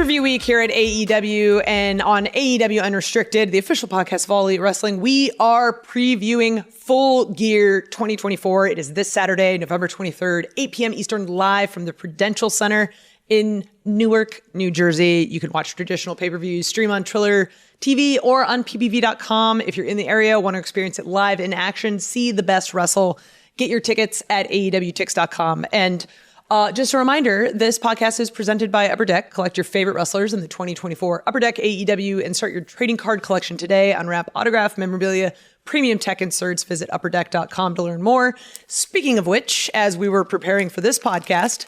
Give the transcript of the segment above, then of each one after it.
pay-per-view week here at AEW, and on AEW Unrestricted, the official podcast of All Elite Wrestling, we are previewing Full Gear 2024. It is this Saturday, November 23rd, 8 p.m. Eastern, live from the Prudential Center in Newark, New Jersey. You can watch traditional pay-per-views, stream on Triller TV or on PPV.com. If you're in the area, want to experience it live in action, see the best wrestle, get your tickets at AEWTix.com. And just a reminder, this podcast is presented by Upper Deck. Collect your favorite wrestlers in the 2024 Upper Deck AEW and start your trading card collection today. Unwrap autograph, memorabilia, premium tech inserts. Visit upperdeck.com to learn more. Speaking of which, as we were preparing for this podcast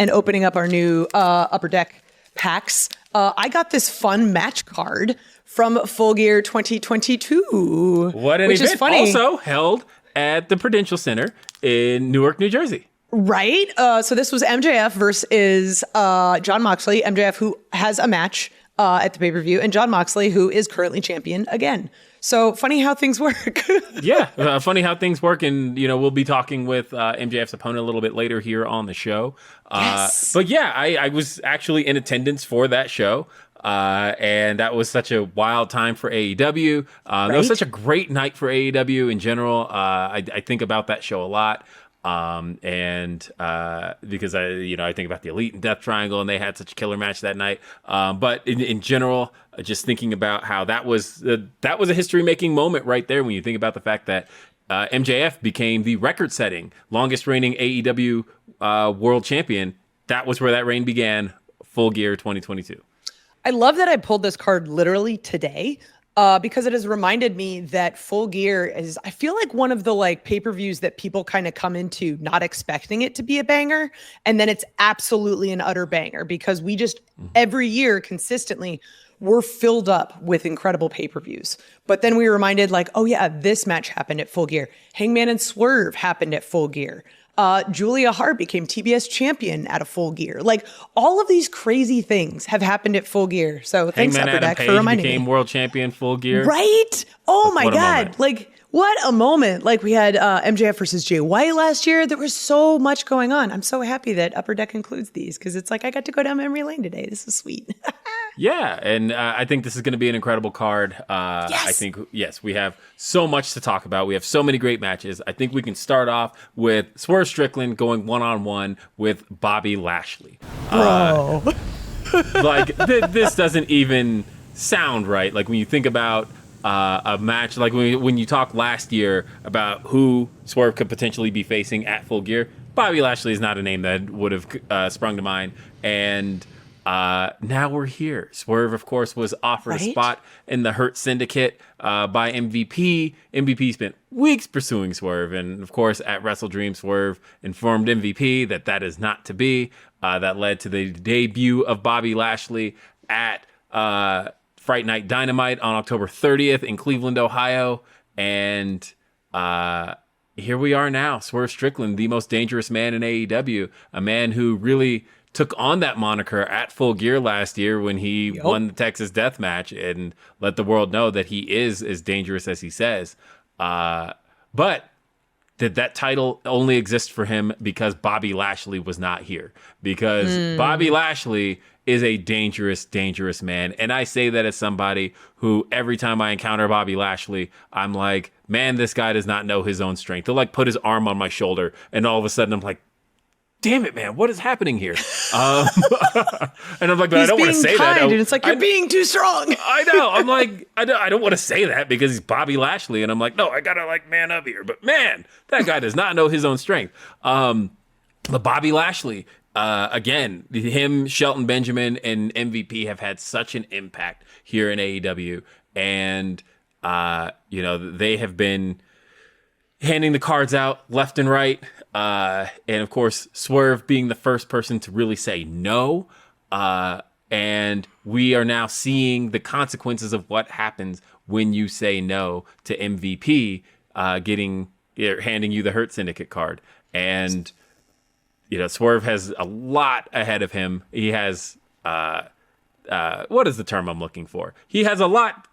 and opening up our new Upper Deck packs, I got this fun match card from Full Gear 2022. What an event. Also held at the Prudential Center in Newark, New Jersey. Right. So this was MJF versus Jon Moxley. MJF, who has a match at the pay-per-view, and Jon Moxley, who is currently champion again. So funny how things work. Yeah, funny how things work. And, you know, we'll be talking with MJF's opponent a little bit later here on the show. Yes. But yeah, I was actually in attendance for that show. And that was such a wild time for AEW. That was such a great night for AEW in general. I think about that show a lot. Because I think about the Elite and Death Triangle, and they had such a killer match that night. But in general, just thinking about how that was a history-making moment right there when you think about the fact that MJF became the record-setting, longest-reigning AEW World Champion. That was where that reign began. Full Gear 2022. I love that I pulled this card literally today. Because it has reminded me that Full Gear is, I feel like, one of the pay-per-views that people kind of come into not expecting it to be a banger. And then it's absolutely an utter banger because we just every year consistently we're filled up with incredible pay-per-views. But then we were reminded oh yeah, this match happened at Full Gear. Hangman and Swerve happened at Full Gear. Julia Hart became TBS champion at a Full Gear. All of these crazy things have happened at Full Gear. So thanks, Upper Deck, for reminding me. Became world champion Full Gear. Right? Oh my God. What a moment. We had MJF versus Jay White last year. There was so much going on. I'm so happy that Upper Deck includes these because it's I got to go down memory lane today. This is sweet. Yeah, and I think this is going to be an incredible card. Yes. I think, yes, we have so much to talk about. We have so many great matches. I think we can start off with Swerve Strickland going one-on-one with Bobby Lashley. Bro. This doesn't even sound right. When you think about a match, when you talk last year about who Swerve could potentially be facing at Full Gear, Bobby Lashley is not a name that would have sprung to mind. And now we're here. Swerve, of course, was offered a spot in the Hurt Syndicate by MVP. MVP spent weeks pursuing Swerve. And, of course, at Wrestle Dream, Swerve informed MVP that is not to be. That led to the debut of Bobby Lashley at Fright Night Dynamite on October 30th in Cleveland, Ohio. And here we are now. Swerve Strickland, the most dangerous man in AEW. A man who really took on that moniker at Full Gear last year when he won the Texas Death Match and let the world know that he is as dangerous as he says. But did that title only exist for him because Bobby Lashley was not here? Because Bobby Lashley is a dangerous, dangerous man. And I say that as somebody who every time I encounter Bobby Lashley, I'm like, man, this guy does not know his own strength. He'll put his arm on my shoulder and all of a sudden I'm like, damn it, man, what is happening here? And I'm like, but I don't want to say that. And it's you're being too strong. I know. I'm like, I don't want to say that because he's Bobby Lashley. And I'm like, no, I got to man up here. But man, that guy does not know his own strength. But Bobby Lashley, again, him, Shelton Benjamin, and MVP have had such an impact here in AEW. And, they have been handing the cards out left and right. And of course, Swerve being the first person to really say no. And we are now seeing the consequences of what happens when you say no to MVP, handing you the Hurt Syndicate card. And, Swerve has a lot ahead of him. He has, what is the term I'm looking for? He has a lot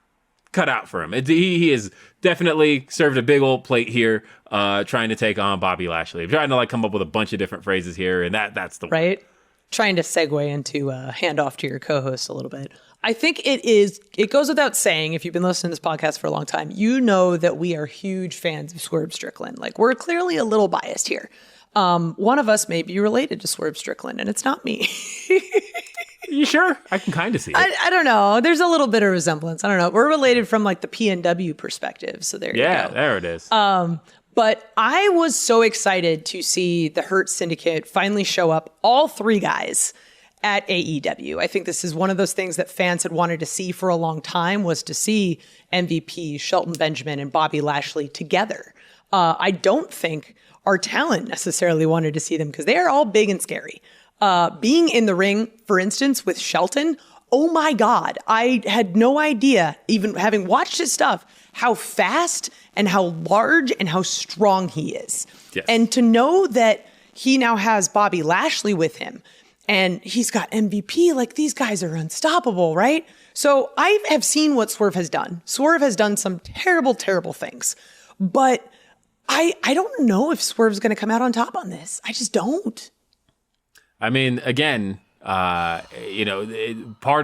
cut out for him. He has definitely served a big old plate here, trying to take on Bobby Lashley. I'm trying to come up with a bunch of different phrases here, and that's the right. trying to segue into handoff to your co-host a little bit. I think it goes without saying, if you've been listening to this podcast for a long time, you know that we are huge fans of Swerve Strickland. Like, we're clearly a little biased here. One of us may be related to Swerve Strickland, and it's not me. You sure? I can kind of see it. I don't know. There's a little bit of resemblance. I don't know. We're related from like the PNW perspective. So there you go. Yeah, there it is. But I was so excited to see the Hurt Syndicate finally show up, all three guys at AEW. I think this is one of those things that fans had wanted to see for a long time, was to see MVP, Shelton Benjamin, and Bobby Lashley together. I don't think our talent necessarily wanted to see them because they are all big and scary. Being in the ring, for instance, with Shelton, oh my God, I had no idea, even having watched his stuff, how fast and how large and how strong he is. Yes. And to know that he now has Bobby Lashley with him and he's got MVP, like, these guys are unstoppable, right? So I have seen what Swerve has done. Swerve has done some terrible, terrible things, but I don't know if Swerve's going to come out on top on this. I just don't. I mean, again, part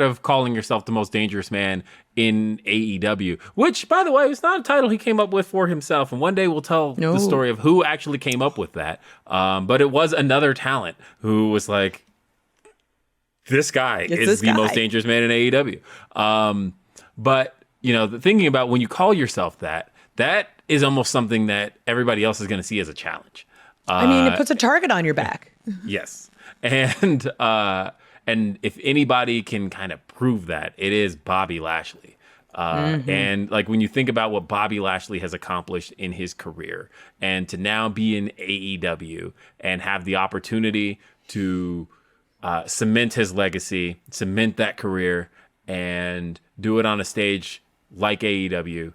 of calling yourself the most dangerous man in AEW, which, by the way, is not a title he came up with for himself. And one day we'll tell the story of who actually came up with that. But it was another talent who was like, this guy is the most dangerous man in AEW. But, thinking about when you call yourself that is almost something that everybody else is going to see as a challenge. It puts a target on your back. Yes. And if anybody can kind of prove that, it is Bobby Lashley. And like, when you think about what Bobby Lashley has accomplished in his career, and to now be in AEW and have the opportunity to cement his legacy, cement that career, and do it on a stage like AEW,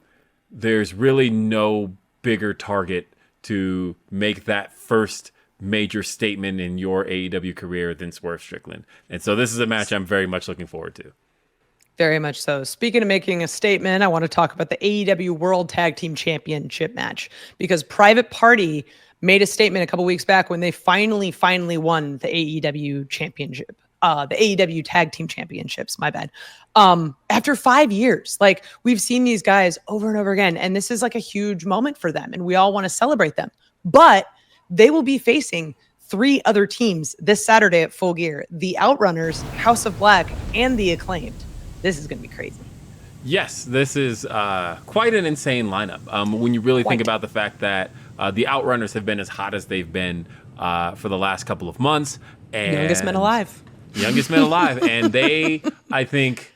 there's really no bigger target to make that first major statement in your AEW career than Swerve Strickland. And so this is a match I'm very much looking forward to. Very much so. Speaking of making a statement, I want to talk about the AEW World Tag Team Championship match, because Private Party made a statement a couple weeks back when they finally won the AEW championship, the AEW Tag Team Championships, my bad. After 5 years, like, we've seen these guys over and over again, and this is like a huge moment for them, and we all want to celebrate them. But they will be facing three other teams this Saturday at Full Gear: the Outrunners, House of Black, and the Acclaimed. This is going to be crazy. Yes, this is quite an insane lineup. When you really think about the fact that the Outrunners have been as hot as they've been for the last couple of months. And youngest men alive. And they, I think,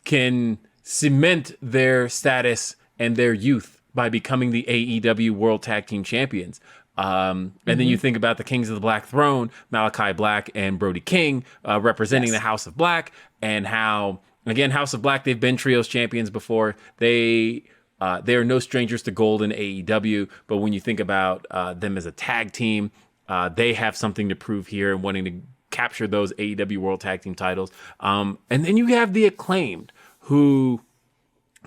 can cement their status and their youth by becoming the AEW World Tag Team Champions. And then you think about the Kings of the Black Throne, Malachi Black and Brody King, representing the House of Black, and how, again, House of Black, they've been trios champions before. They are no strangers to gold in AEW, but when you think about them as a tag team, they have something to prove here and wanting to capture those AEW World Tag Team titles. And then you have the Acclaimed, who,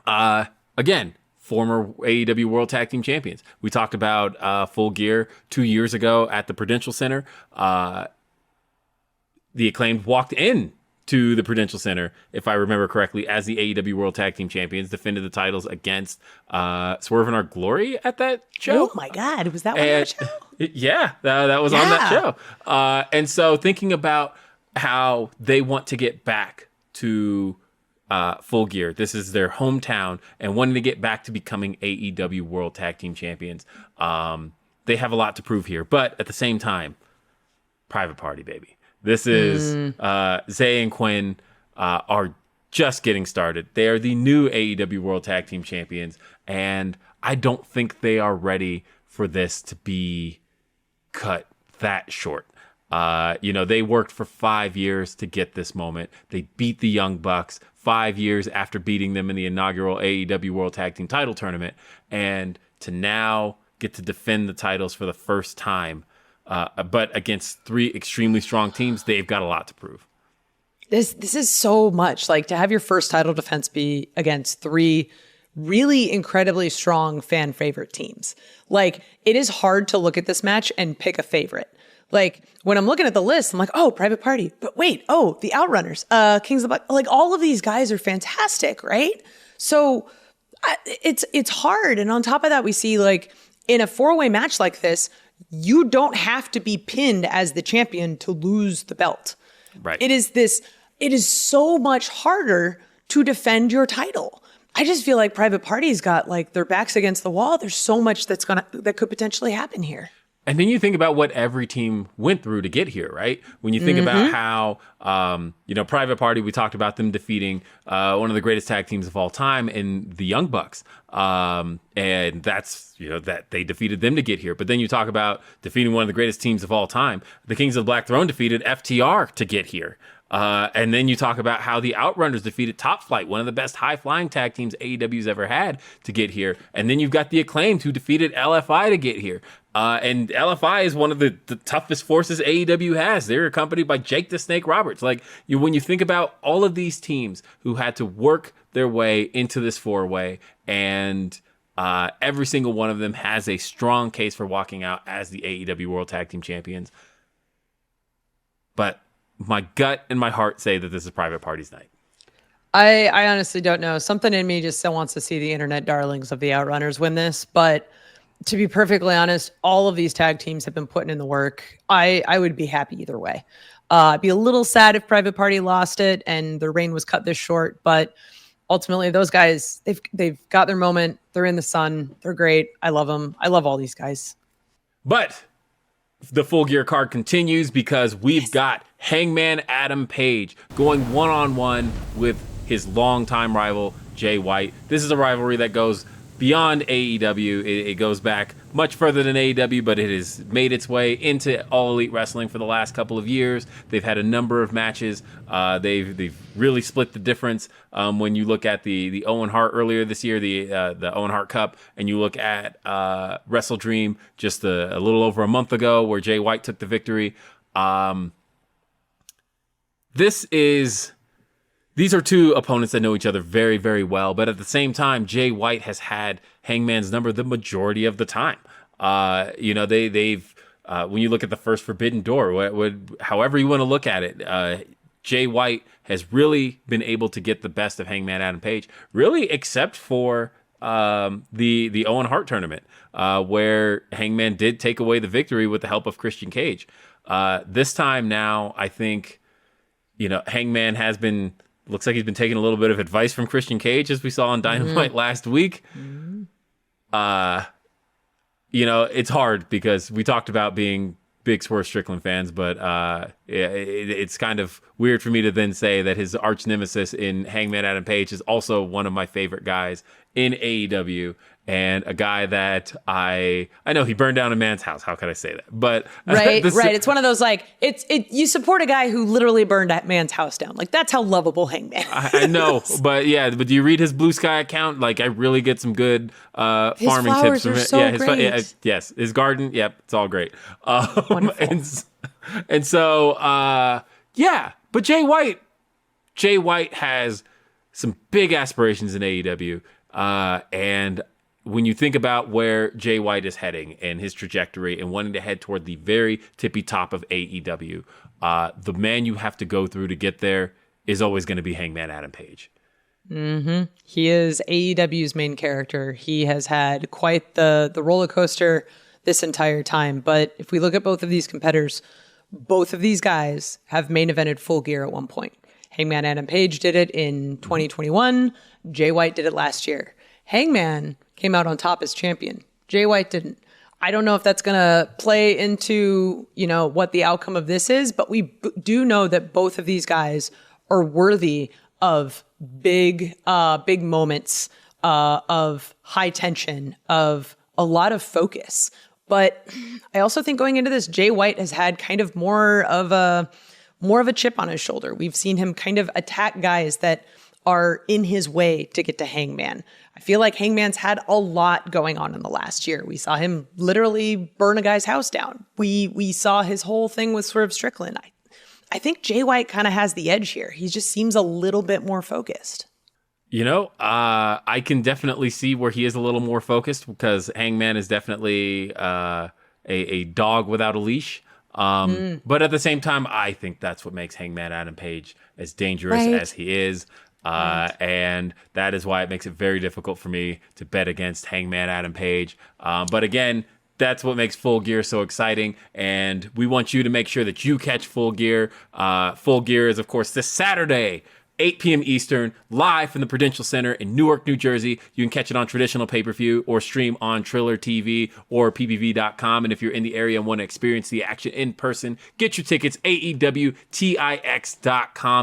again, former AEW World Tag Team Champions. We talked about Full Gear 2 years ago at the Prudential Center. The Acclaimed walked in to the Prudential Center, if I remember correctly, as the AEW World Tag Team Champions, defended the titles against Swerve and Our Glory at that show. Oh my God, was that on that show? Yeah, that was on that show. And so thinking about how they want to get back to Full Gear, this is their hometown, and wanting to get back to becoming AEW World Tag Team Champions, they have a lot to prove here. But at the same time, Private Party, baby. This is Zay and Quinn are just getting started. They are the new AEW World Tag Team Champions, and I don't think they are ready for this to be cut that short. They worked for 5 years to get this moment. They beat the Young Bucks 5 years after beating them in the inaugural AEW World Tag Team title tournament, and to now get to defend the titles for the first time. But against three extremely strong teams, they've got a lot to prove. This is so much, like, to have your first title defense be against three really incredibly strong fan favorite teams. Like, it is hard to look at this match and pick a favorite. Like when I'm looking at the list, I'm like, oh, Private Party. But wait, oh, the Outrunners, Kings of Black. Like all of these guys are fantastic, right? So it's hard. And on top of that, we see like in a 4-way match like this, you don't have to be pinned as the champion to lose the belt. Right. It is so much harder to defend your title. I just feel like Private Party's got like their backs against the wall. There's so much that could potentially happen here. And then you think about what every team went through to get here, right? When you think about how, Private Party, we talked about them defeating one of the greatest tag teams of all time in the Young Bucks. And that's, that they defeated them to get here. But then you talk about defeating one of the greatest teams of all time. The Kings of the Black Throne defeated FTR to get here. And then you talk about how the Outrunners defeated Top Flight, one of the best high-flying tag teams AEW's ever had, to get here. And then you've got the Acclaimed, who defeated LFI to get here. And LFI is one of the toughest forces AEW has. They're accompanied by Jake the Snake Roberts. Like, when you think about all of these teams who had to work their way into this 4-way, and every single one of them has a strong case for walking out as the AEW World Tag Team Champions. But my gut and my heart say that this is Private Party's night. I honestly don't know. Something in me just still wants to see the internet darlings of the Outrunners win this. But to be perfectly honest, all of these tag teams have been putting in the work. I would be happy either way. I'd be a little sad if Private Party lost it and their reign was cut this short. But ultimately, those guys, they've got their moment. They're in the sun. They're great. I love them. I love all these guys. But the Full Gear card continues because we've got Hangman Adam Page going one-on-one with his longtime rival, Jay White. This is a rivalry that goes beyond AEW. It goes back much further than AEW, but it has made its way into All Elite Wrestling for the last couple of years. They've had a number of matches. They've really split the difference when you look at the Owen Hart earlier this year, the Owen Hart Cup, and you look at Wrestle Dream just a little over a month ago where Jay White took the victory. These are two opponents that know each other very, very well, but at the same time, Jay White has had Hangman's number the majority of the time. They've when you look at the first Forbidden Door, however you want to look at it, Jay White has really been able to get the best of Hangman Adam Page, really except for the Owen Hart tournament, where Hangman did take away the victory with the help of Christian Cage. This time now, I think, Hangman looks like he's been taking a little bit of advice from Christian Cage, as we saw on Dynamite last week. It's hard because we talked about being big Swerve Strickland fans, but it's kind of weird for me to then say that his arch nemesis in Hangman Adam Page is also one of my favorite guys in AEW, and a guy that I know he burned down a man's house. How could I say that? But right. It's one of those like you support a guy who literally burned that man's house down. Like that's how lovable Hangman is. I know, but do you read his Blue Sky account? Like I really get some good farming tips from it. So great. Yes, his garden. Yep, it's all great. Wonderful. And so but Jay White has some big aspirations in AEW, and when you think about where Jay White is heading and his trajectory and wanting to head toward the very tippy top of AEW, the man you have to go through to get there is always going to be Hangman Adam Page. He is AEW's main character. He has had quite the roller coaster this entire time. But if we look at both of these competitors, both of these guys have main evented Full Gear at one point. Hangman Adam Page did it in 2021. Jay White did it last year. Hangman came out on top as champion. Jay White didn't. I don't know if that's going to play into, what the outcome of this is, but we do know that both of these guys are worthy of big moments of high tension, of a lot of focus. But I also think going into this, Jay White has had kind of more of a chip on his shoulder. We've seen him kind of attack guys that are in his way to get to Hangman. I feel like Hangman's had a lot going on in the last year. We saw him literally burn a guy's house down. We saw his whole thing with Swerve Strickland. I think Jay White kind of has the edge here. He just seems a little bit more focused. I can definitely see where he is a little more focused because Hangman is definitely a dog without a leash. But at the same time, I think that's what makes Hangman Adam Page as dangerous as he is. And that is why it makes it very difficult for me to bet against Hangman Adam Page. But again, that's what makes Full Gear so exciting. And we want you to make sure that you catch Full Gear. Full Gear is, of course, this Saturday, 8 p.m. Eastern, live from the Prudential Center in Newark, New Jersey. You can catch it on traditional pay-per-view or stream on Triller TV or PPV.com. And if you're in the area and want to experience the action in person, get your tickets, AEWTIX.com.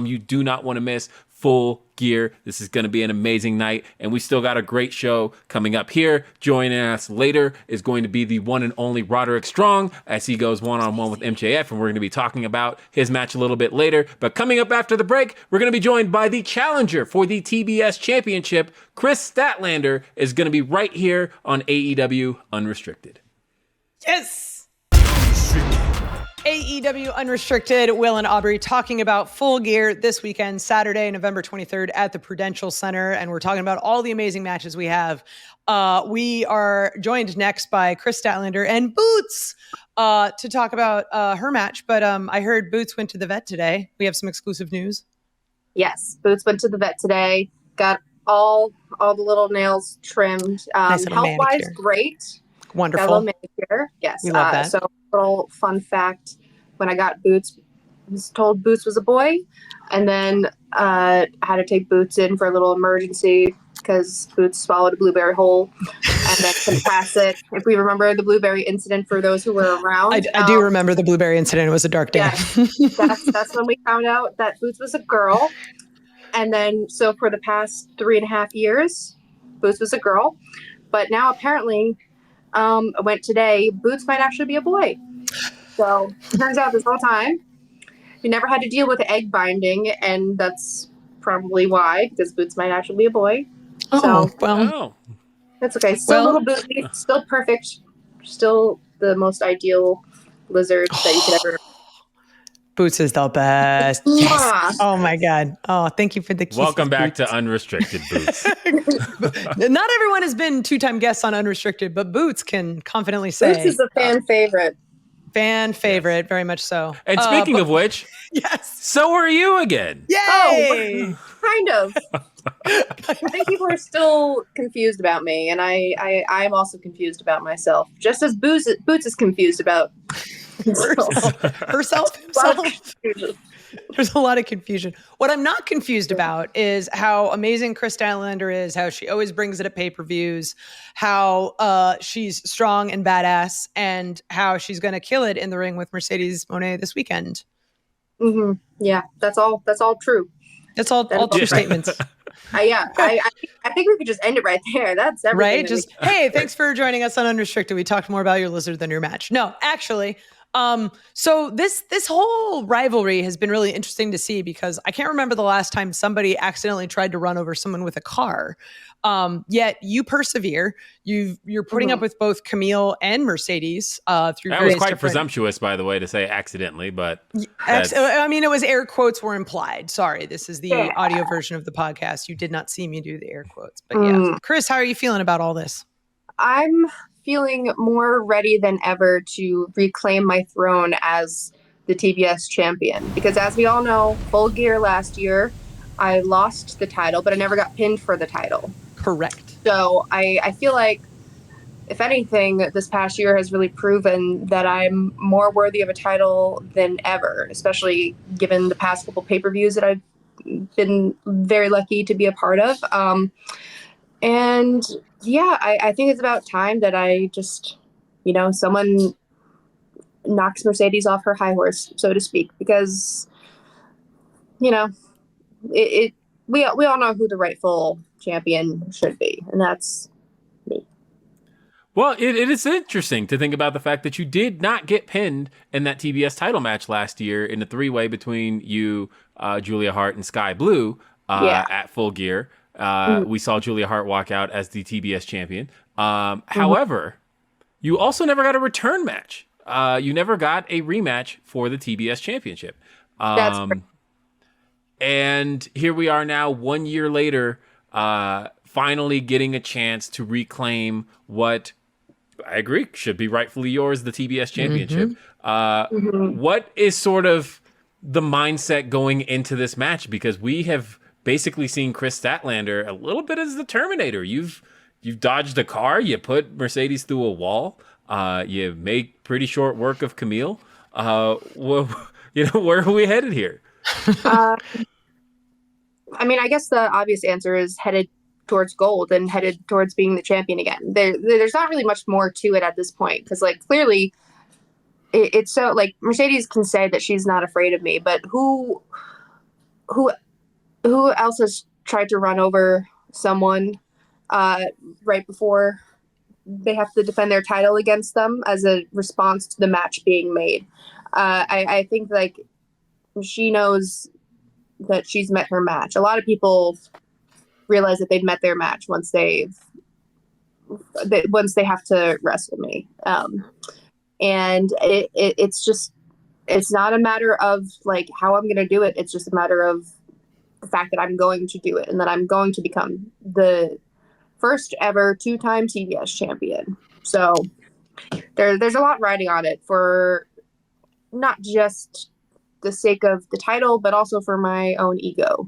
You do not want to miss Full Gear. This is going to be an amazing night, and we still got a great show coming up here. Joining us later is going to be the one and only Roderick Strong as he goes one-on-one with MJF, and we're going to be talking about his match a little bit later. But coming up after the break, we're going to be joined by the challenger for the TBS Championship. Kris Statlander is going to be right here on AEW Unrestricted. Yes! AEW Unrestricted, Will and Aubrey talking about Full Gear this weekend, Saturday, November 23rd at the Prudential Center. And we're talking about all the amazing matches we have. We are joined next by Kris Statlander and Boots to talk about her match. But I heard Boots went to the vet today. We have some exclusive news. Yes, Boots went to the vet today. Got all the little nails trimmed. Nice health-wise, great. Wonderful. Got a little manicure. Yes. We love that. So, little fun fact: when I got Boots, I was told Boots was a boy, and then I had to take Boots in for a little emergency because Boots swallowed a blueberry whole and then couldn't pass it. If we remember the blueberry incident, for those who were around, I do remember the blueberry incident. It was a dark day. Yeah, that's when we found out that Boots was a girl. And then, so for the past 3.5 years, Boots was a girl. But now apparently, I went today, Boots might actually be a boy. So turns out this whole time, we never had to deal with egg binding. And that's probably why, because Boots might actually be a boy. Oh, so, well. That's okay. Still a little Booty, still perfect. Still the most ideal lizard that you could ever. Boots is the best. Yes. Oh my God. Oh, thank you for the kisses, Welcome back Boots. to Unrestricted, Boots. Not everyone has been 2-time guests on Unrestricted, but Boots can confidently say. Boots is a fan favorite. Fan favorite, yes. Very much so. And speaking of which, yes, so are you again. Yay! Oh, kind of. I think people are still confused about me, and I'm also confused about myself, just as Boots is confused about herself. There's a lot of confusion. What I'm not confused about is how amazing Kris Statlander is, how she always brings it at pay-per-views, how she's strong and badass, and how she's going to kill it in the ring with Mercedes Mone this weekend. Mm-hmm. Yeah, that's all true. That's all true statements. Yeah, I think we could just end it right there. That's everything. Right? Just, hey, thanks for joining us on Unrestricted. We talked more about your lizard than your match. No, actually, so this whole rivalry has been really interesting to see because I can't remember the last time somebody accidentally tried to run over someone with a car. Yet you persevere. You're putting up with both Kamille and Mercedes through. That was quite presumptuous, by the way, to say accidentally, but I mean, it was air quotes were implied. Sorry, this is the audio version of the podcast. You did not see me do the air quotes, but yeah. Kris, how are you feeling about all this? I'm feeling more ready than ever to reclaim my throne as the TBS champion. Because as we all know, Full Gear last year, I lost the title, but I never got pinned for the title. Correct. So I feel like, if anything, this past year has really proven that I'm more worthy of a title than ever, especially given the past couple pay-per-views that I've been very lucky to be a part of. And yeah, I think it's about time that I just, someone knocks Mercedes off her high horse, so to speak, because, we all know who the rightful champion should be, and that's me. Well, it is interesting to think about the fact that you did not get pinned in that TBS title match last year in the 3-way between you, Julia Hart, and Sky Blue at Full Gear. We saw Julia Hart walk out as the TBS champion. However, you also never got a return match. You never got a rematch for the TBS championship. That's correct. And here we are now 1 year later, finally getting a chance to reclaim what I agree. Should be rightfully yours, the TBS Championship. Mm-hmm. What is sort of the mindset going into this match? Because we have basically seen Kris Statlander a little bit as the Terminator. You've dodged a car, you put Mercedes through a wall, you make pretty short work of Kamille. Well, where are we headed here? I mean, I guess the obvious answer is headed towards gold and headed towards being the champion again. There's not really much more to it at this point, because like clearly it's so like Mercedes can say that she's not afraid of me, but who else has tried to run over someone right before they have to defend their title against them as a response to the match being made? I think like she knows that she's met her match. A lot of people realize that they've met their match once they have to wrestle me. And it's not a matter of like how I'm going to do it. It's just a matter of the fact that I'm going to do it and that I'm going to become the first ever 2-time TBS champion. So there's a lot riding on it, for not just the sake of the title, but also for my own ego.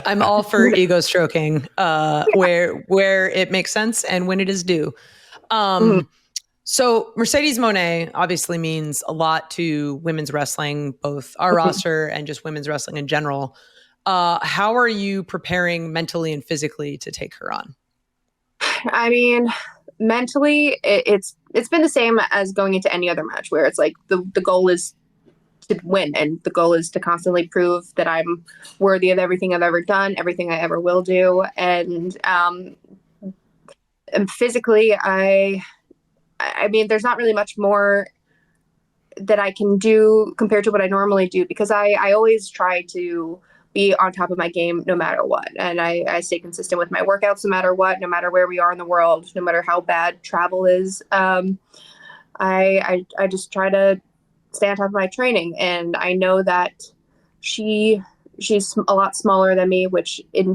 I'm all for ego stroking where it makes sense and when it is due. So Mercedes Mone obviously means a lot to women's wrestling, both our roster and just women's wrestling in general. How are you preparing mentally and physically to take her on? I mean, mentally, it's been the same as going into any other match, where it's like the goal is to win, and the goal is to constantly prove that I'm worthy of everything I've ever done, everything I ever will do. And physically, I mean, there's not really much more that I can do compared to what I normally do, because I always try to be on top of my game no matter what. And I stay consistent with my workouts no matter what, no matter where we are in the world, no matter how bad travel is. I just try to stay on top of my training. And I know that she's a lot smaller than me, which means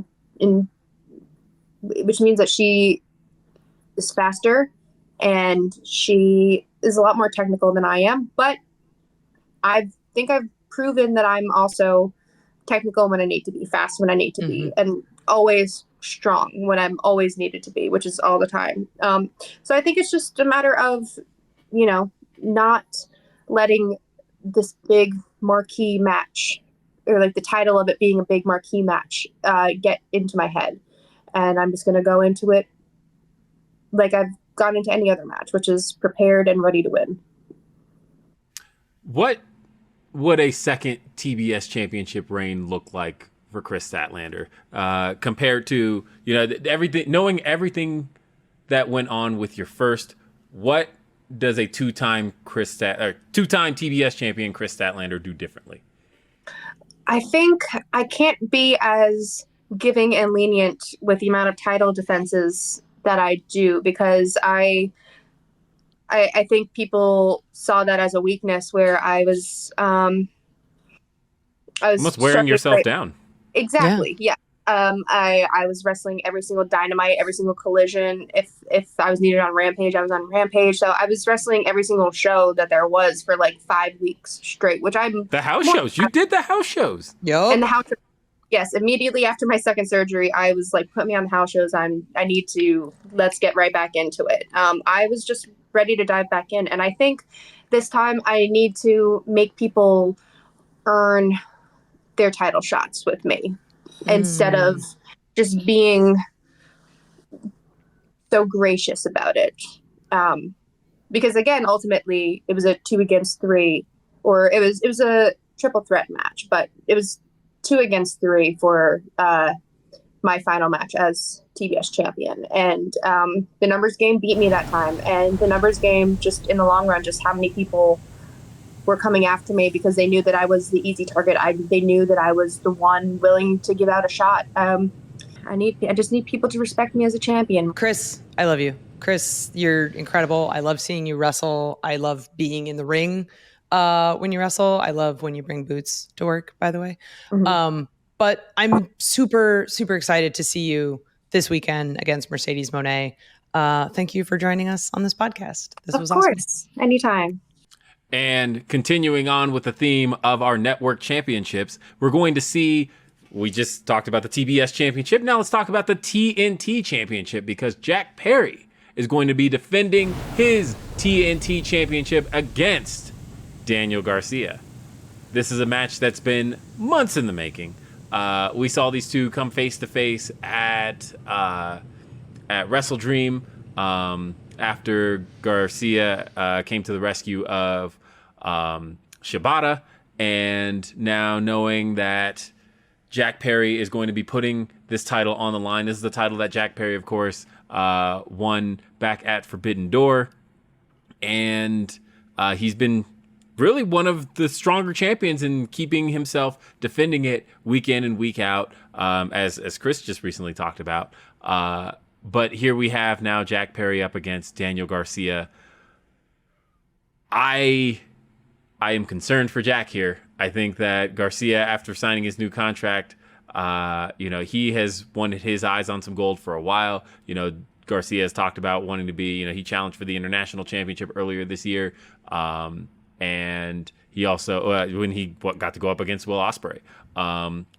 that she is faster and she is a lot more technical than I am. But I think I've proven that I'm also technical when I need to be, fast when I need to be, and always strong when I'm always needed to be, which is all the time. So I think it's just a matter of, not letting this big marquee match, or like the title of it being a big marquee match, get into my head. And I'm just going to go into it like I've gone into any other match, which is prepared and ready to win. What would a second TBS championship reign look like for Kris Statlander, compared to, knowing everything that went on with your first? What does a two-time TBS champion Kris Statlander do differently? I think I can't be as giving and lenient with the amount of title defenses that I do, because I think people saw that as a weakness, where I was almost wearing yourself down. Exactly. Yeah. I was wrestling every single Dynamite, every single Collision. If I was needed on Rampage, I was on Rampage. So I was wrestling every single show that there was for like 5 weeks straight, which the house shows. You did the house shows. Yo. And the house. Yes, immediately after my second surgery, I was like, put me on the house shows. Let's get right back into it. I was just ready to dive back in. And I think this time I need to make people earn their title shots with me instead of just being so gracious about it. Because again, ultimately it was a 2 against 3, or it was a triple threat match, but it was 2 against 3 for my final match as TBS champion. And the numbers game beat me that time. And the numbers game, just in the long run, just how many people were coming after me because they knew that I was the easy target. They knew that I was the one willing to give out a shot. I just need people to respect me as a champion. Kris, I love you. Kris, you're incredible. I love seeing you wrestle. I love being in the ring when you wrestle. I love when you bring boots to work, by the way. But I'm super, super excited to see you this weekend against Mercedes Mone. Thank you for joining us on this podcast. This was Of awesome. course, anytime. And continuing on with the theme of our network championships, we're going to see, we just talked about the TBS Championship. Now let's talk about the TNT Championship, because Jack Perry is going to be defending his TNT Championship against Daniel Garcia. This is a match that's been months in the making. We saw these two come face to face at Wrestle Dream after Garcia came to the rescue of Shibata, and now knowing that Jack Perry is going to be putting this title on the line. This is the title that Jack Perry, of course, won back at Forbidden Door, and he's been really one of the stronger champions in keeping himself defending it week in and week out, as Kris just recently talked about. But here we have now Jack Perry up against Daniel Garcia. I am concerned for Jack here. I think that Garcia, after signing his new contract, he has wanted his eyes on some gold for a while. Garcia has talked about wanting to be, he challenged for the international championship earlier this year. And he also, when he got to go up against Will Ospreay,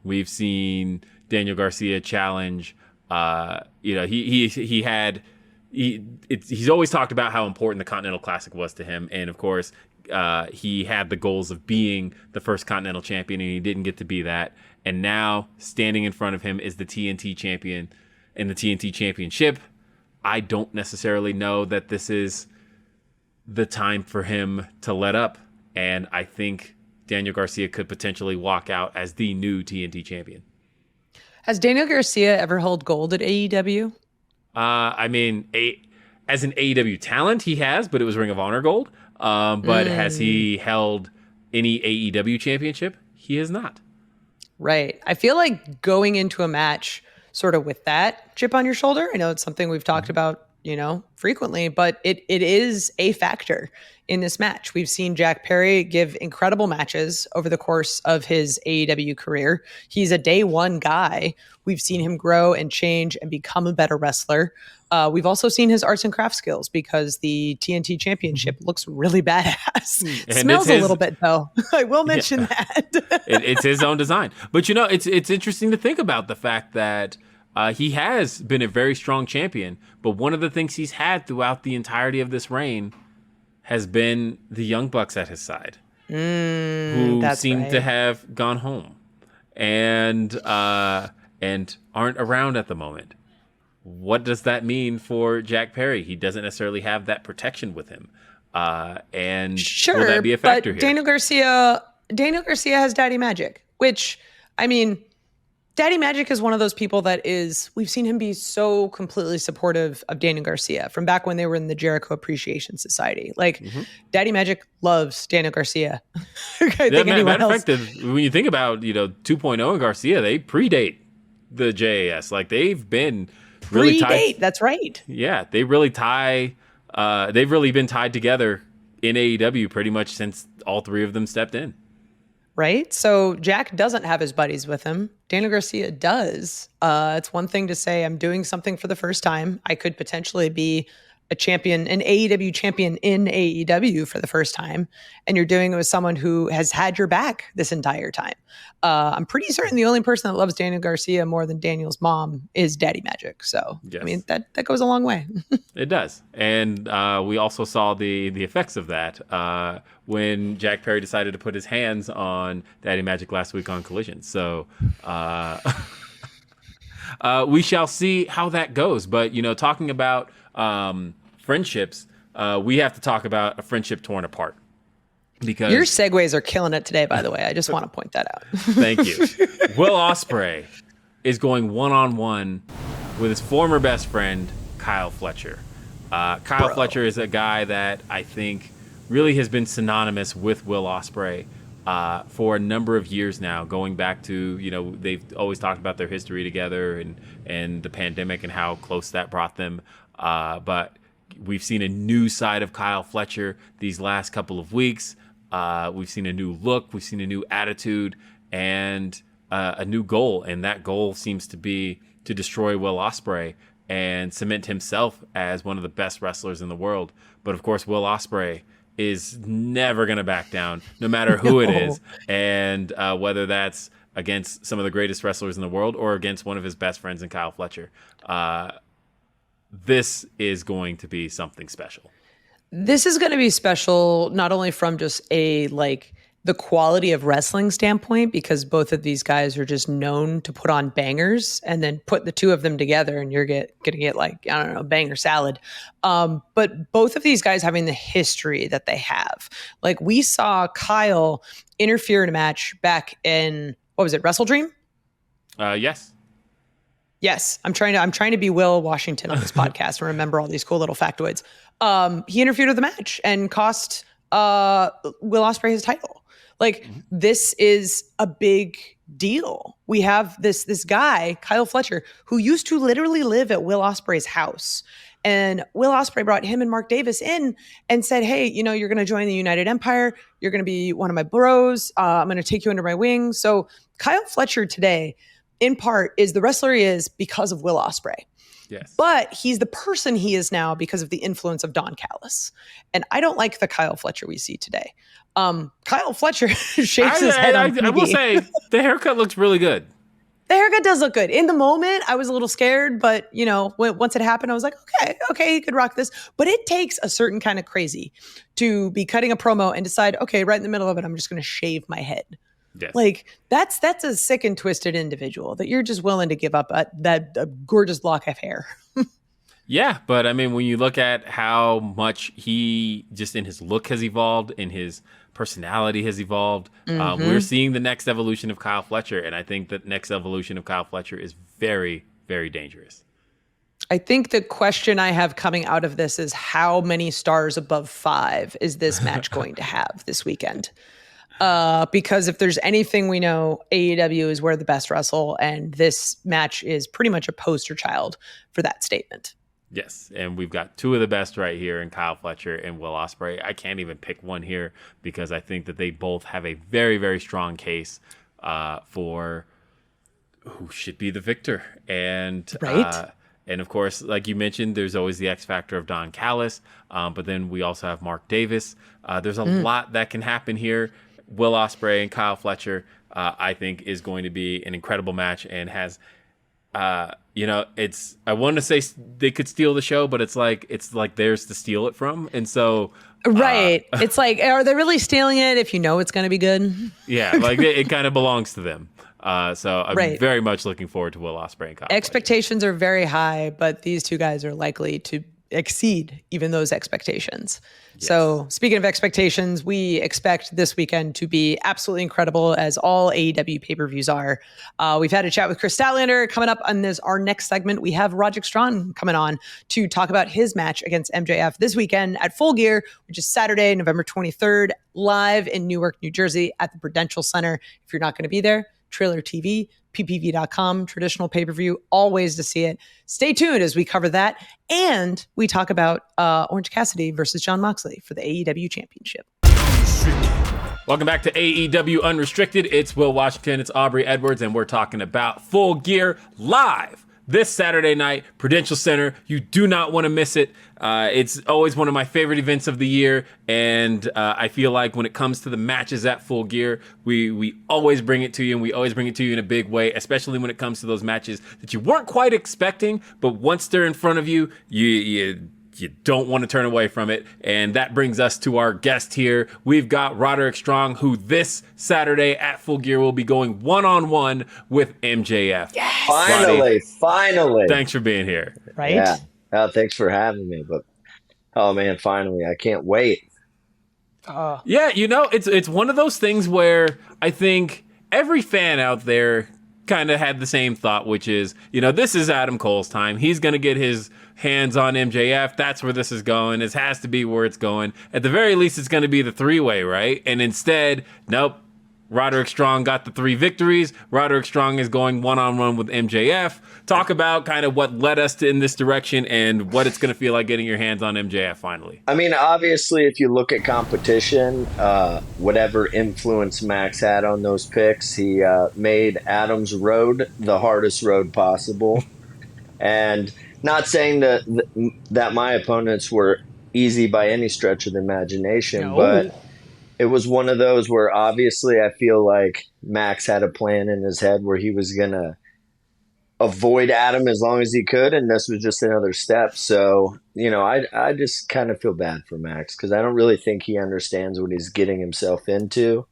we've seen Daniel Garcia challenge. He's always talked about how important the Continental Classic was to him, and of course, he had the goals of being the first Continental Champion, and he didn't get to be that. And now, standing in front of him is the TNT Champion and the TNT Championship. I don't necessarily know that this is the time for him to let up, and I think Daniel Garcia could potentially walk out as the new TNT champion. Has Daniel Garcia ever held gold at AEW? As an AEW talent, he has, but it was Ring of Honor gold. But has he held any AEW championship? He has not. Right. I feel like going into a match sort of with that chip on your shoulder, I know it's something we've talked about frequently, but it is a factor in this match. We've seen Jack Perry give incredible matches over the course of his AEW career. He's a day one guy. We've seen him grow and change and become a better wrestler. We've also seen his arts and craft skills, because the TNT Championship looks really badass. It smells a little bit, though. I will mention that. It's his own design. But, it's interesting to think about the fact that he has been a very strong champion, but one of the things he's had throughout the entirety of this reign has been the Young Bucks at his side, who seem to have gone home and aren't around at the moment. What does that mean for Jack Perry? He doesn't necessarily have that protection with him, and sure, will that be a factor but here? Daniel Garcia has Daddy Magic, which, Daddy Magic is one of those people that we've seen him be so completely supportive of Daniel Garcia from back when they were in the Jericho Appreciation Society. Daddy Magic loves Daniel Garcia. Matter of fact, when you think about, 2.0 and Garcia, they predate the JAS. They've been really tied. That's right. Yeah, they've really been tied together in AEW pretty much since all three of them stepped in. Right? So Jack doesn't have his buddies with him. Daniel Garcia does. It's one thing to say, I'm doing something for the first time. I could potentially be a champion, an AEW champion in AEW for the first time. And you're doing it with someone who has had your back this entire time. I'm pretty certain the only person that loves Daniel Garcia more than Daniel's mom is Daddy Magic. So, yes. That goes a long way. It does. And we also saw the effects of that when Jack Perry decided to put his hands on Daddy Magic last week on Collision. So we shall see how that goes. But, talking about friendships, we have to talk about a friendship torn apart. Because your segues are killing it today, by the way. I just want to point that out. Thank you. Will Ospreay is going one-on-one with his former best friend, Kyle Fletcher. Kyle Fletcher is a guy that I think really has been synonymous with Will Ospreay for a number of years now, going back to, they've always talked about their history together and the pandemic and how close that brought them. But we've seen a new side of Kyle Fletcher these last couple of weeks. We've seen a new look, we've seen a new attitude, and a new goal. And that goal seems to be to destroy Will Ospreay. and cement himself as one of the best wrestlers in the world. But of course, Will Ospreay is never going to back down, no matter who it is. And whether that's against some of the greatest wrestlers in the world or against one of his best friends in Kyle Fletcher. This is going to be something special. This is going to be special, not only from just the quality of wrestling standpoint, because both of these guys are just known to put on bangers, and then put the two of them together and you're going to get banger salad. But both of these guys having the history that they have. Like, we saw Kyle interfere in a match back in, what was it, Wrestle Dream? Yes. Yes, I'm trying to be Will Washington on this podcast and remember all these cool little factoids. He interfered with the match and cost Will Ospreay his title. Like, this is a big deal. We have this guy, Kyle Fletcher, who used to literally live at Will Ospreay's house. And Will Ospreay brought him and Mark Davis in and said, hey, you're going to join the United Empire. You're going to be one of my bros. I'm going to take you under my wing. So Kyle Fletcher today, in part, is the wrestler he is because of Will Ospreay. Yes. But he's the person he is now because of the influence of Don Callis. And I don't like the Kyle Fletcher we see today. Kyle Fletcher shakes his head on TV. I will say, the haircut looks really good. The haircut does look good. In the moment, I was a little scared, but once it happened, I was like, okay, he could rock this. But it takes a certain kind of crazy to be cutting a promo and decide, okay, right in the middle of it, I'm just going to shave my head. Yes. Like, that's a sick and twisted individual that you're just willing to give up that gorgeous lock of hair. Yeah, but I mean, when you look at how much he just in his look has evolved, in his personality has evolved, we're seeing the next evolution of Kyle Fletcher. And I think that next evolution of Kyle Fletcher is very, very dangerous. I think the question I have coming out of this is, how many stars above 5 is this match going to have this weekend? Because if there's anything we know, AEW is where the best wrestle, and this match is pretty much a poster child for that statement. Yes, and we've got two of the best right here in Kyle Fletcher and Will Ospreay. I can't even pick one here because I think that they both have a very, very strong for who should be the victor. And right. And of course, like you mentioned, there's always the X factor of Don Callis, but then we also have Mark Davis. There's a lot that can happen here. Will Ospreay and Kyle Fletcher, I think, is going to be an incredible match and has, I want to say they could steal the show, but it's like theirs to steal it from. And so, right. It's like, are they really stealing it if you know it's going to be good? Yeah. Like it kind of belongs to them. So I'm very much looking forward to Will Ospreay and Kyle Expectations are very high, but these two guys are likely to exceed even those expectations. Yes. So speaking of expectations, we expect this weekend to be absolutely incredible, as all AEW pay-per-views are. We've had a chat with Kris Statlander. Coming up on our next segment, we have Roderick Strong coming on to talk about his match against MJF this weekend at Full Gear, which is Saturday, November 23rd, live in Newark, New Jersey at the Prudential Center. If you're not going to be there, Trailer TV, ppv.com, traditional pay-per-view, always to see it. Stay tuned as we cover that. And we talk about Orange Cassidy versus Jon Moxley for the AEW Championship. Welcome back to AEW Unrestricted. It's Will Washington, it's Aubrey Edwards, and we're talking about Full Gear live this Saturday night, Prudential Center. You do not want to miss it. It's always one of my favorite events of the year, and I feel like when it comes to the matches at Full Gear, we always bring it to you, and we always bring it to you in a big way, especially when it comes to those matches that you weren't quite expecting, but once they're in front of you, you don't want to turn away from it. And that brings us to our guest here. We've got Roderick Strong, who this Saturday at Full Gear will be going one-on-one with MJF. Yes! Finally. Thanks for being here. Right? Yeah. Thanks for having me. But, oh, man, finally. I can't wait. Yeah, it's one of those things where I think every fan out there kind of had the same thought, which is, this is Adam Cole's time. He's going to get his hands on MJF. That's where this is going. This has to be where it's going. At the very least, it's going to be the three-way, right? And instead, nope. Roderick Strong got the 3 victories. Roderick Strong is going one-on-one with MJF. Talk about kind of what led us in this direction and what it's going to feel like getting your hands on MJF finally. I mean, obviously, if you look at competition, whatever influence Max had on those picks, he made Adam's road the hardest road possible. And not saying that my opponents were easy by any stretch of the imagination, No. but it was one of those where obviously I feel like Max had a plan in his head where he was going to avoid Adam as long as he could, and this was just another step. So, I just kind of feel bad for Max because I don't really think he understands what he's getting himself into.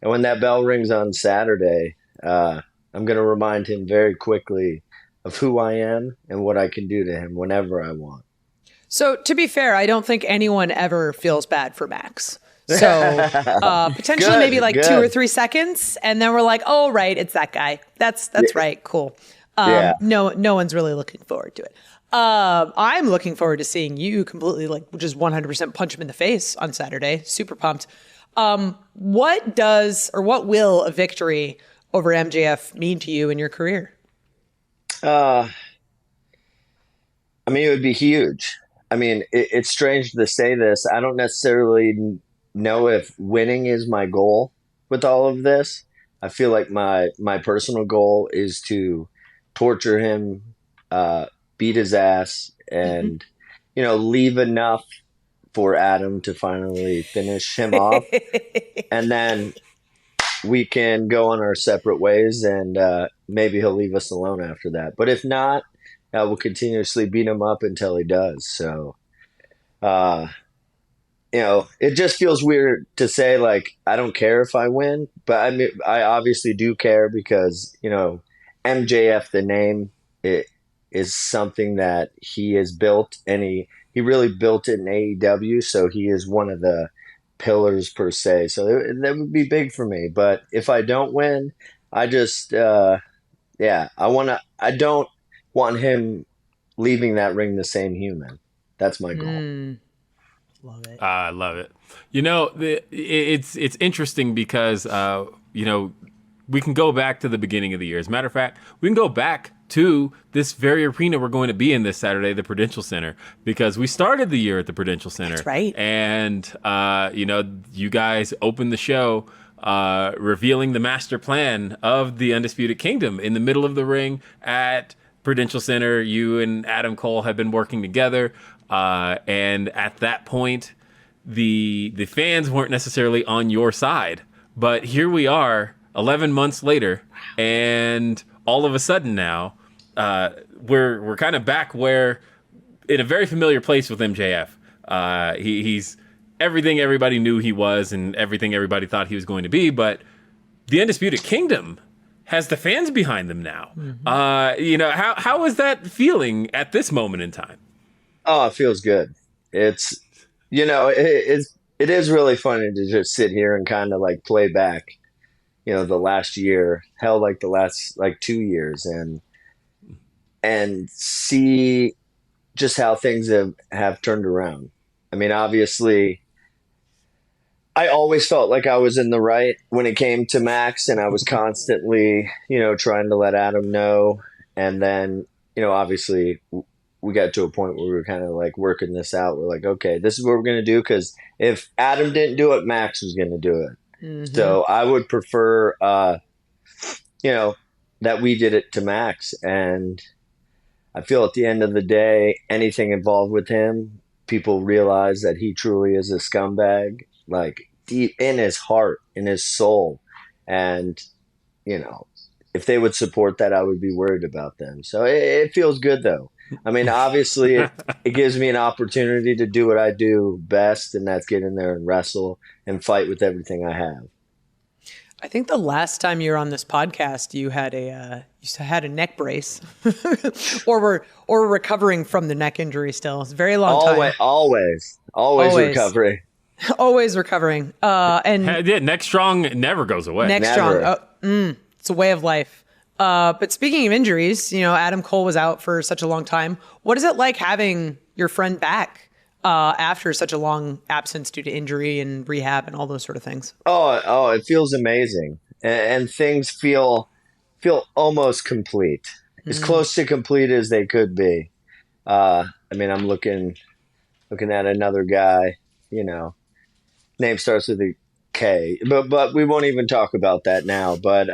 And when that bell rings on Saturday, I'm going to remind him very quickly of who I am and what I can do to him whenever I want. So to be fair, I don't think anyone ever feels bad for Max. So potentially maybe like 2 or 3 seconds, and then we're like, oh, right, it's that guy. That's right, cool. No one's really looking forward to it. I'm looking forward to seeing you completely just 100% punch him in the face on Saturday. Super pumped. What will a victory over MJF mean to you in your career? It would be huge. It's strange to say this. I don't necessarily know if winning is my goal with all of this. I feel like my personal goal is to torture him, beat his ass, and leave enough for Adam to finally finish him off, and then we can go on our separate ways, and maybe he'll leave us alone after that. But if not, we'll continuously beat him up until he does. So, it just feels weird to say I don't care if I win, but I obviously do care because MJF, the name, it is something that he has built, and he really built it in AEW, so he is one of the pillars per se. So that would be big for me. But if I don't win, I just I don't want him leaving that ring the same human. That's my goal. Love it. I love it. It's interesting because we can go back to the beginning of the year. As a matter of fact, we can go back to this very arena we're going to be in this Saturday, the Prudential Center, because we started the year at the Prudential Center. That's right. And, you guys opened the show revealing the master plan of the Undisputed Kingdom in the middle of the ring at Prudential Center. You and Adam Cole have been working together. And at that point, the fans weren't necessarily on your side. But here we are 11 months later, and all of a sudden now, we're kind of back where in a very familiar place with MJF. He's everything everybody knew he was and everything everybody thought he was going to be, but the Undisputed Kingdom has the fans behind them now. Mm-hmm. How is that feeling at this moment in time? Oh, it feels good. It's, it is really funny to just sit here and kind of play back the last year, hell, the last 2 years, and see just how things have turned around. Obviously, I always felt like I was in the right when it came to Max, and I was constantly, trying to let Adam know. And then, obviously, we got to a point where we were kind of working this out. We're like, okay, this is what we're going to do, because if Adam didn't do it, Max was going to do it. Mm-hmm. So I would prefer, that we did it to Max. And I feel at the end of the day, anything involved with him, people realize that he truly is a scumbag, deep in his heart, in his soul. And, if they would support that, I would be worried about them. So it feels good, though. Obviously, it gives me an opportunity to do what I do best, and that's get in there and wrestle and fight with everything I have. I think the last time you were on this podcast, you had a neck brace, or were recovering from the neck injury. Still, it's a very long time. Always recovering. Always recovering. And neck strong never goes away. Neck Never. strong. It's a way of life. But speaking of injuries, Adam Cole was out for such a long time. What is it like having your friend back after such a long absence due to injury and rehab and all those sort of things? Oh, it feels amazing, and things feel almost complete, as close to complete as they could be. I'm looking at another guy. Name starts with a K, but we won't even talk about that now. But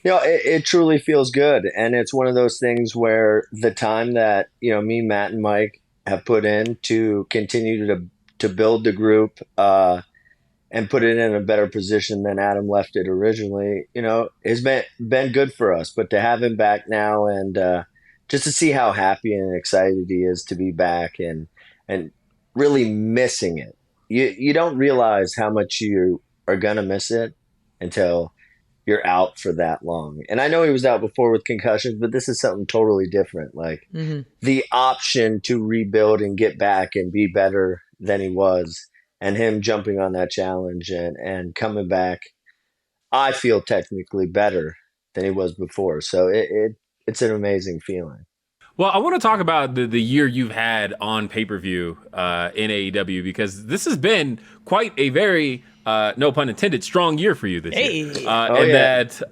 It truly feels good. And it's one of those things where the time that, me, Matt, and Mike have put in to continue to build the group and put it in a better position than Adam left it originally, has been good for us. But to have him back now and just to see how happy and excited he is to be back and really missing it. You don't realize how much you are going to miss it until you're out for that long. And I know he was out before with concussions, but this is something totally different. Like the option to rebuild and get back and be better than he was, and him jumping on that challenge and coming back, I feel technically better than he was before. So it's an amazing feeling. Well, I want to talk about the year you've had on pay-per-view in AEW, because this has been quite a very, no pun intended, strong year for you this year. That,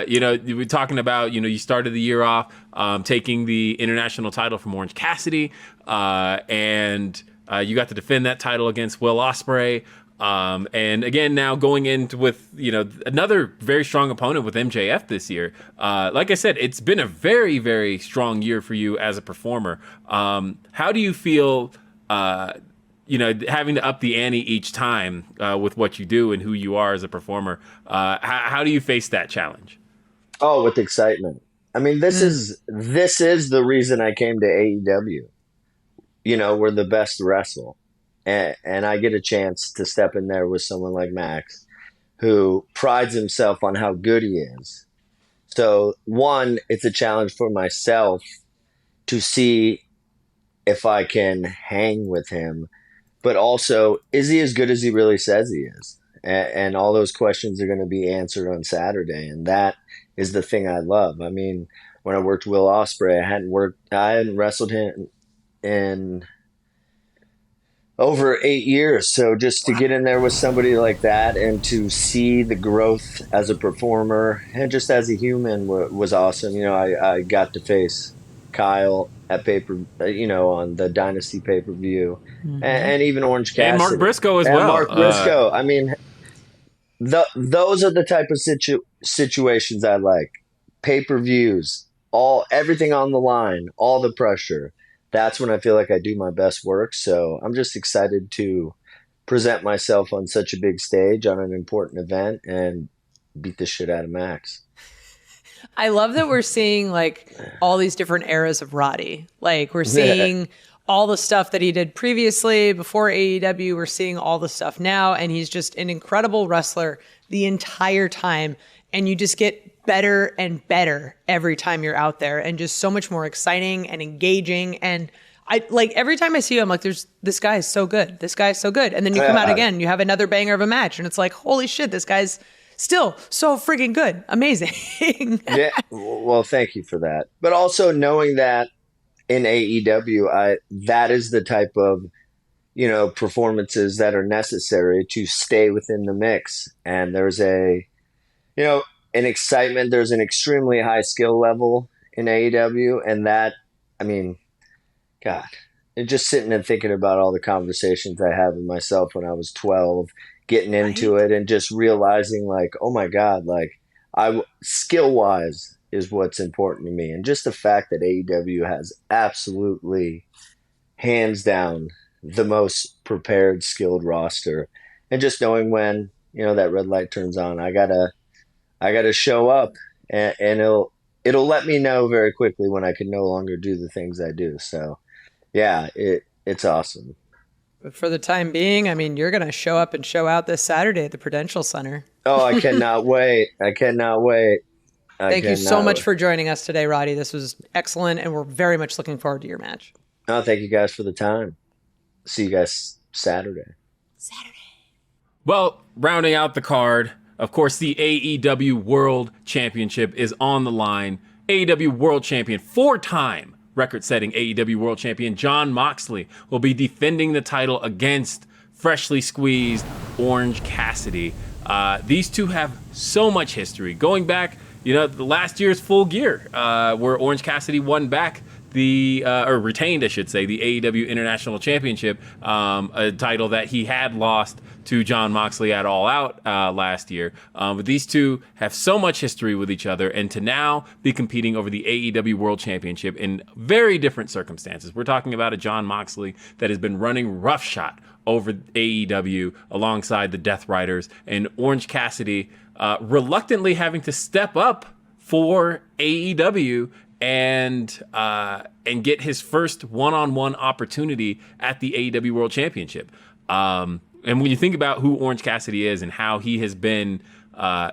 you were talking about, you started the year off taking the international title from Orange Cassidy, and you got to defend that title against Will Ospreay. And again, now going into with, another very strong opponent with MJF this year. Like I said, it's been a very, very strong year for you as a performer. How do you feel, having to up the ante each time with what you do and who you are as a performer? How do you face that challenge? Oh, with excitement. I mean, this is the reason I came to AEW. We're the best wrestle. And I get a chance to step in there with someone like Max, who prides himself on how good he is. So, one, it's a challenge for myself to see if I can hang with him. But also, is he as good as he really says he is? And all those questions are going to be answered on Saturday. And that is the thing I love. I mean, when I worked Will Ospreay, I hadn't wrestled him in over 8 years. So just to get in there with somebody like that and to see the growth as a performer and just as a human was awesome. I got to face Kyle at on the Dynasty pay-per-view, and even Orange Cassidy. And Mark Briscoe as well. Mark Briscoe. I mean, those are the type of situations I like. Pay-per-views, everything on the line, all the pressure. That's when I feel like I do my best work. So I'm just excited to present myself on such a big stage on an important event and beat the shit out of Max. I love that we're seeing like all these different eras of Roddy. Like we're seeing all the stuff that he did previously before AEW. We're seeing all the stuff now, and he's just an incredible wrestler the entire time. And you just get better and better every time you're out there, and just so much more exciting and engaging. And I like every time I see you, I'm like, this guy is so good. This guy is so good. And then you come out again, you have another banger of a match, and it's like, holy shit, this guy's still so freaking good. Amazing. Yeah. Well, thank you for that. But also knowing that in AEW, that is the type of, performances that are necessary to stay within the mix. And there's an excitement. There's an extremely high skill level in AEW. And that, I mean, God, and just sitting and thinking about all the conversations I had with myself when I was 12, getting into it and just realizing like, oh my God, like skill wise is what's important to me. And just the fact that AEW has absolutely hands down the most prepared, skilled roster, and just knowing when, that red light turns on, I gotta show up, and it'll let me know very quickly when I can no longer do the things I do. So yeah, it's awesome. But for the time being, I mean, you're going to show up and show out this Saturday at the Prudential Center. Oh, I cannot wait. Thank you so much for joining us today, Roddy. This was excellent, and we're very much looking forward to your match. Oh, thank you guys for the time. See you guys Saturday. Well, rounding out the card, of course, the AEW World Championship is on the line. AEW World Champion, 4-time record-setting AEW World Champion Jon Moxley will be defending the title against freshly squeezed Orange Cassidy. These two have so much history. Going back, the last year's Full Gear, where Orange Cassidy won back retained, I should say, the AEW International Championship, a title that he had lost to Jon Moxley at All Out last year. But these two have so much history with each other, and to now be competing over the AEW World Championship in very different circumstances. We're talking about a Jon Moxley that has been running roughshod over AEW alongside the Death Riders, and Orange Cassidy reluctantly having to step up for AEW and get his first one-on-one opportunity at the AEW World Championship. And when you think about who Orange Cassidy is and how he has been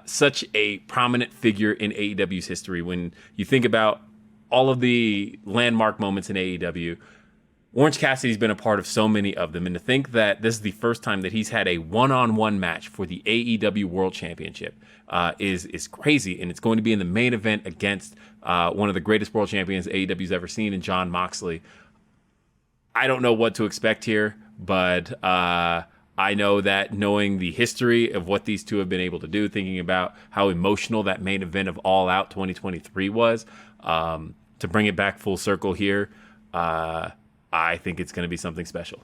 such a prominent figure in AEW's history, when you think about all of the landmark moments in AEW, Orange Cassidy's been a part of so many of them. And to think that this is the first time that he's had a one-on-one match for the AEW World Championship is crazy. And it's going to be in the main event against one of the greatest world champions AEW's ever seen in Jon Moxley. I don't know what to expect here, but I know that knowing the history of what these two have been able to do, thinking about how emotional that main event of All Out 2023 was, to bring it back full circle here, I think it's going to be something special.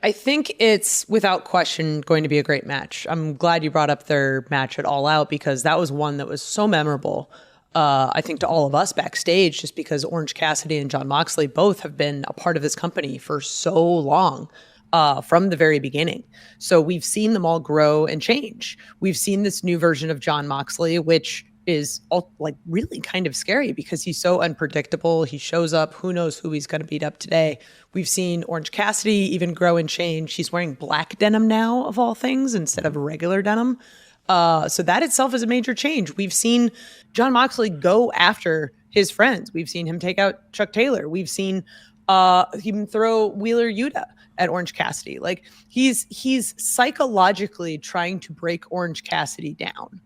I think it's without question going to be a great match. I'm glad you brought up their match at All Out, because that was one that was so memorable. I think to all of us backstage, just because Orange Cassidy and Jon Moxley both have been a part of this company for so long, from the very beginning. So we've seen them all grow and change. We've seen this new version of Jon Moxley, which is all, like, really kind of scary because he's so unpredictable. He shows up, who knows who he's going to beat up today. We've seen Orange Cassidy even grow and change. He's wearing black denim now, of all things, instead of regular denim. So that itself is a major change. We've seen Jon Moxley go after his friends. We've seen him take out Chuck Taylor. We've seen him throw Wheeler Yuta at Orange Cassidy. Like, he's psychologically trying to break Orange Cassidy down.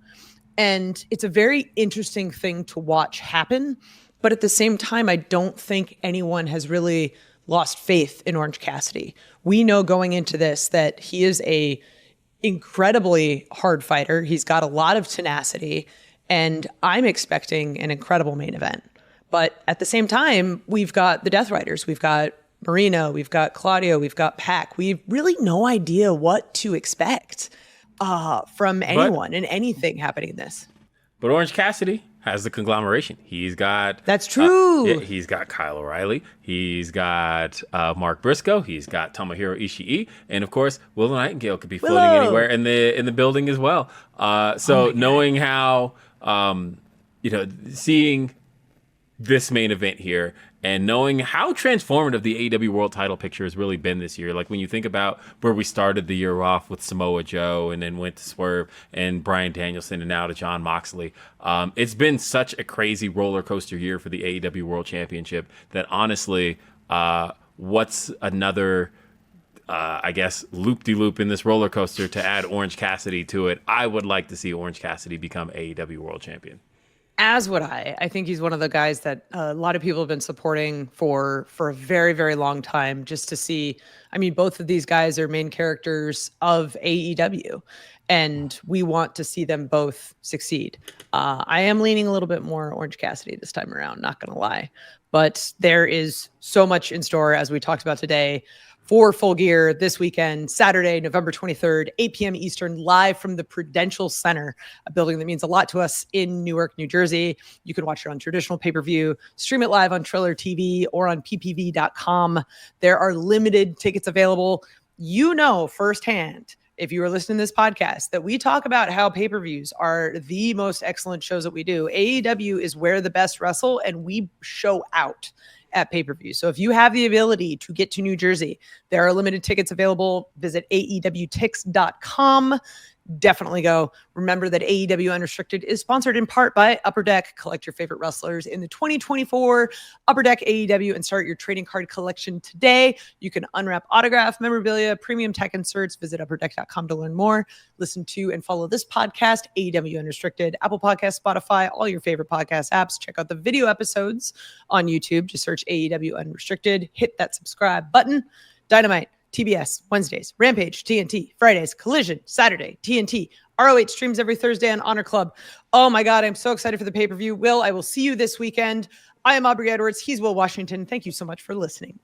And it's a very interesting thing to watch happen. But at the same time, I don't think anyone has really lost faith in Orange Cassidy. We know going into this that he is a incredibly hard fighter. He's got a lot of tenacity, and I'm expecting an incredible main event. But at the same time, we've got the Death Riders. We've got Marino. We've got Claudio. We've got Pac. We've really no idea what to expect from anyone and anything happening in this. But Orange Cassidy has the conglomeration. He's got... That's true. He's got Kyle O'Reilly. He's got Mark Briscoe. He's got Tomohiro Ishii. And, of course, Willow Nightingale could be floating anywhere in the building as well. Knowing how, seeing this main event here and knowing how transformative the AEW World title picture has really been this year. Like, when you think about where we started the year off with Samoa Joe and then went to Swerve and Bryan Danielson and now to Jon Moxley, it's been such a crazy roller coaster year for the AEW World Championship that honestly, what's another, loop-de-loop in this roller coaster to add Orange Cassidy to it? I would like to see Orange Cassidy become AEW World Champion. As would I. I think he's one of the guys that a lot of people have been supporting for a very, very long time, just to see. I mean, both of these guys are main characters of AEW, and we want to see them both succeed. I am leaning a little bit more Orange Cassidy this time around, not going to lie. But there is so much in store, as we talked about today, for Full Gear this weekend, Saturday, November 23rd, 8 p.m. Eastern, live from the Prudential Center, a building that means a lot to us in Newark, New Jersey. You can watch it on traditional pay-per-view, stream it live on Triller TV or on ppv.com. There are limited tickets available. You know firsthand, if you are listening to this podcast, that we talk about how pay-per-views are the most excellent shows that we do. AEW is where the best wrestle, and we show out at pay-per-view. So if you have the ability to get to New Jersey, there are limited tickets available. Visit AEWTix.com. Definitely go. Remember that AEW Unrestricted is sponsored in part by Upper Deck. Collect your favorite wrestlers in the 2024 Upper Deck AEW and start your trading card collection today. You can unwrap autograph, memorabilia, premium tech inserts. Visit upperdeck.com to learn more. Listen to and follow this podcast, AEW Unrestricted, Apple Podcasts, Spotify, all your favorite podcast apps. Check out the video episodes on YouTube. Just search AEW Unrestricted. Hit that subscribe button. Dynamite, TBS, Wednesdays, Rampage, TNT, Fridays, Collision, Saturday, TNT, ROH streams every Thursday on Honor Club. Oh my God, I'm so excited for the pay-per-view. Will, I will see you this weekend. I am Aubrey Edwards. He's Will Washington. Thank you so much for listening.